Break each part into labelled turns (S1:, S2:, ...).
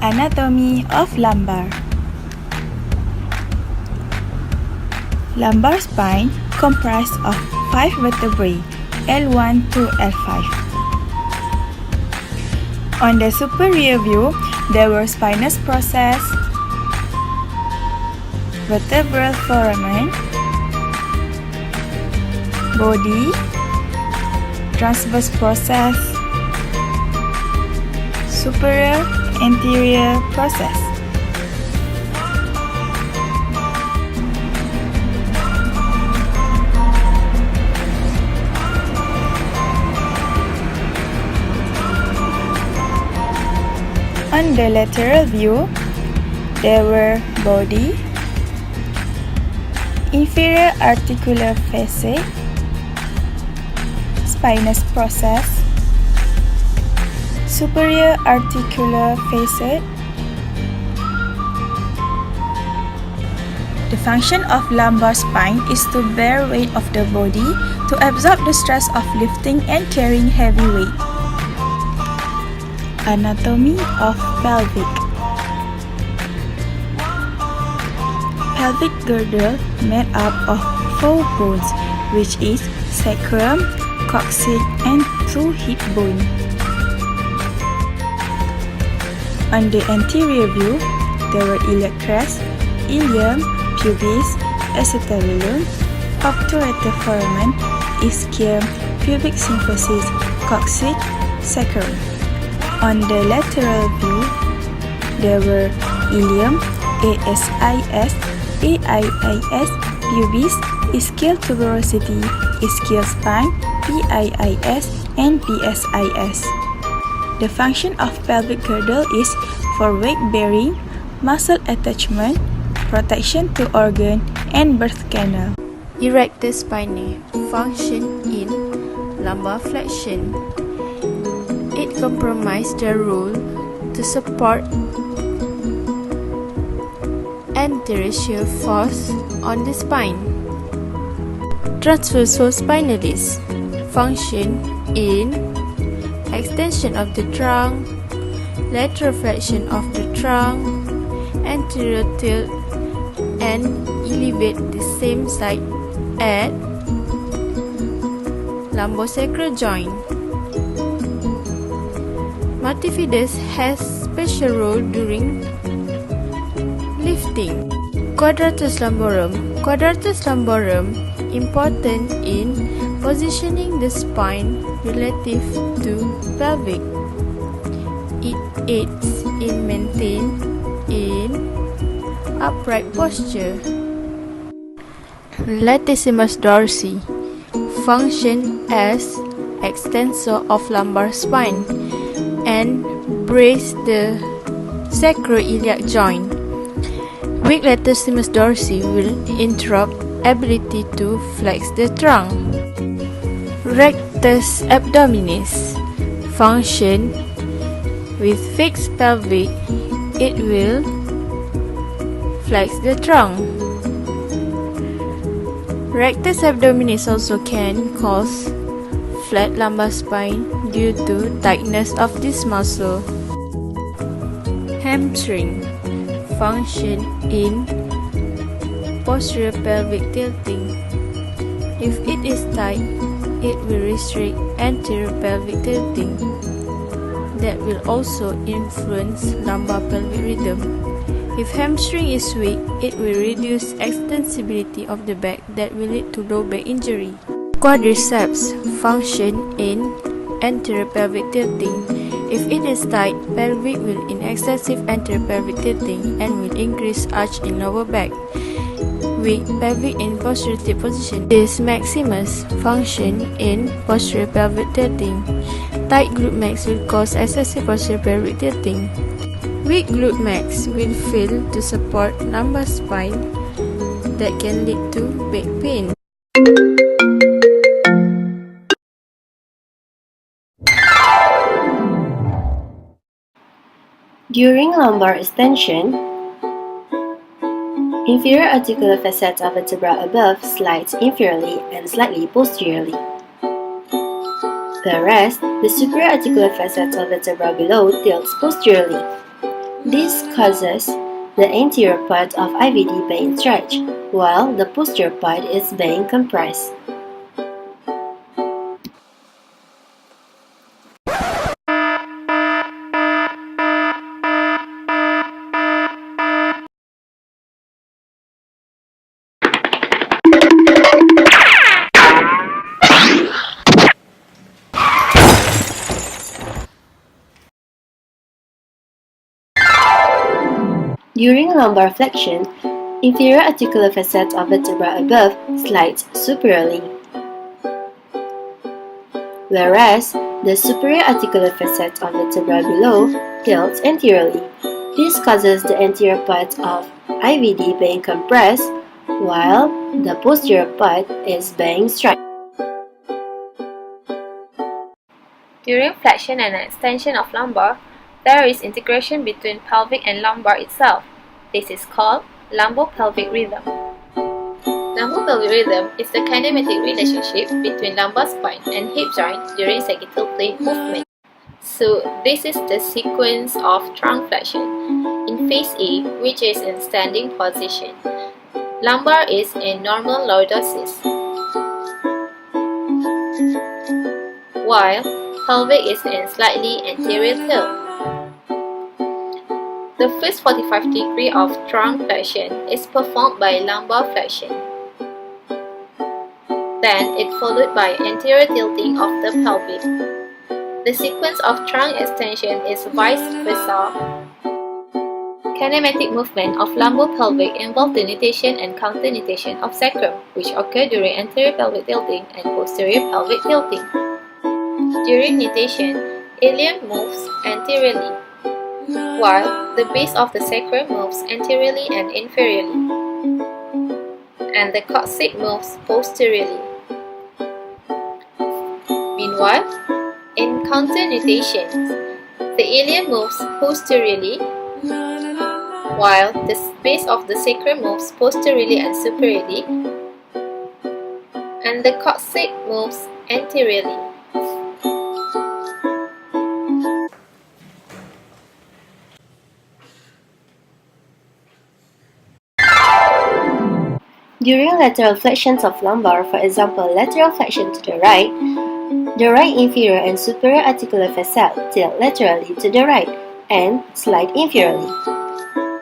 S1: Anatomy of lumbar. Lumbar spine comprised of 5 vertebrae, L1 to L5. On the superior view, there were spinous process, vertebral foramen, body, transverse process, superior anterior process. On the lateral view, there were body, inferior articular facet, spinous process, superior articular facet. The function of lumbar spine is to bear weight of the body, to absorb the stress of lifting and carrying heavy weight. Anatomy of pelvic. Pelvic girdle made up of 4 bones, which is sacrum, coccyx, and 2 hip bone. On the anterior view, there were iliac crest, ilium, pubis, acetabulum, obturator foramen, ischium, pubic symphysis, coccyx, sacrum. On the lateral view, there were ilium, ASIS, AIIS, pubis, ischial tuberosity, ischial spine, PIIS, and PSIS. The function of pelvic girdle is for weight bearing, muscle attachment, protection to organ, and birth canal.
S2: Erector spinae function in lumbar flexion. It comprises the role to support anterosseous force on the spine. Transversal spinalis function in extension of the trunk, lateral flexion of the trunk, anterior tilt, and elevate the same side at lumbosacral joint. Multifidus has special role during lifting. Quadratus lumborum. Quadratus lumborum important in positioning the spine relative to pelvic. It aids in maintaining upright posture. Latissimus dorsi function as extensor of lumbar spine and brace the sacroiliac joint. Weak latissimus dorsi will interrupt ability to flex the trunk. Rectus abdominis function with fixed pelvic, it will flex the trunk. Rectus abdominis also can cause flat lumbar spine due to tightness of this muscle. Hamstring function in posterior pelvic tilting. If it is tight, it will restrict anterior pelvic tilting. That will also influence lumbar pelvic rhythm. If hamstring is weak, it will reduce extensibility of the back that will lead to low back injury. Quadriceps function in anterior pelvic tilting. If it is tight, pelvic will in excessive anterior pelvic tilting and will increase arch in lower back. Weak pelvic in posterior tilt position. This maximus function in posterior pelvic tilting. Tight glute max will cause excessive posterior pelvic tilting. Weak glute max will fail to support lumbar spine that can lead to back pain.
S3: During lumbar extension, inferior articular facet of vertebra above slides inferiorly and slightly posteriorly. Whereas, the superior articular facet of vertebra below tilts posteriorly. This causes the anterior part of IVD being stretched, while the posterior part is being compressed. During lumbar flexion, inferior articular facet of vertebra above slides superiorly, whereas the superior articular facet of vertebra below tilts anteriorly. This causes the anterior part of IVD being compressed, while the posterior part is being stretched.
S2: During flexion and extension of lumbar, there is integration between pelvic and lumbar itself. This is called lumbopelvic rhythm. Lumbopelvic rhythm is the kinematic relationship between lumbar spine and hip joint during sagittal plane movement. So, this is the sequence of trunk flexion. In phase A, which is in standing position, lumbar is in normal lordosis, while pelvic is in slightly anterior tilt. The first 45 degrees of trunk flexion is performed by lumbar flexion. Then it followed by anterior tilting of the pelvic. The sequence of trunk extension is vice versa. Kinematic movement of lumbopelvic involve the nutation and counter-nutation of sacrum, which occur during anterior pelvic tilting and posterior pelvic tilting. During nutation, ilium moves anteriorly, while the base of the sacrum moves anteriorly and inferiorly, and the coccyx moves posteriorly. Meanwhile, in counter-nutations, the ilium moves posteriorly, while the base of the sacrum moves posteriorly and superiorly, and the coccyx moves anteriorly.
S3: During lateral flexions of lumbar, for example, lateral flexion to the right inferior and superior articular facet tilt laterally to the right and slide inferiorly,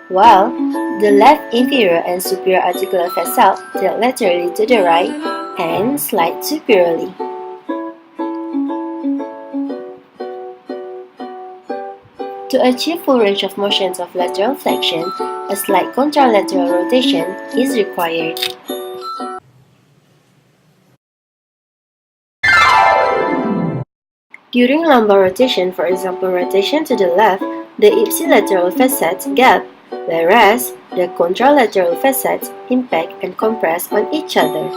S3: while the left inferior and superior articular facet tilt laterally to the right and slide superiorly. To achieve full range of motions of lateral flexion, a slight contralateral rotation is required. During lumbar rotation, for example rotation to the left, the ipsilateral facets gap, whereas the contralateral facets impact and compress on each other.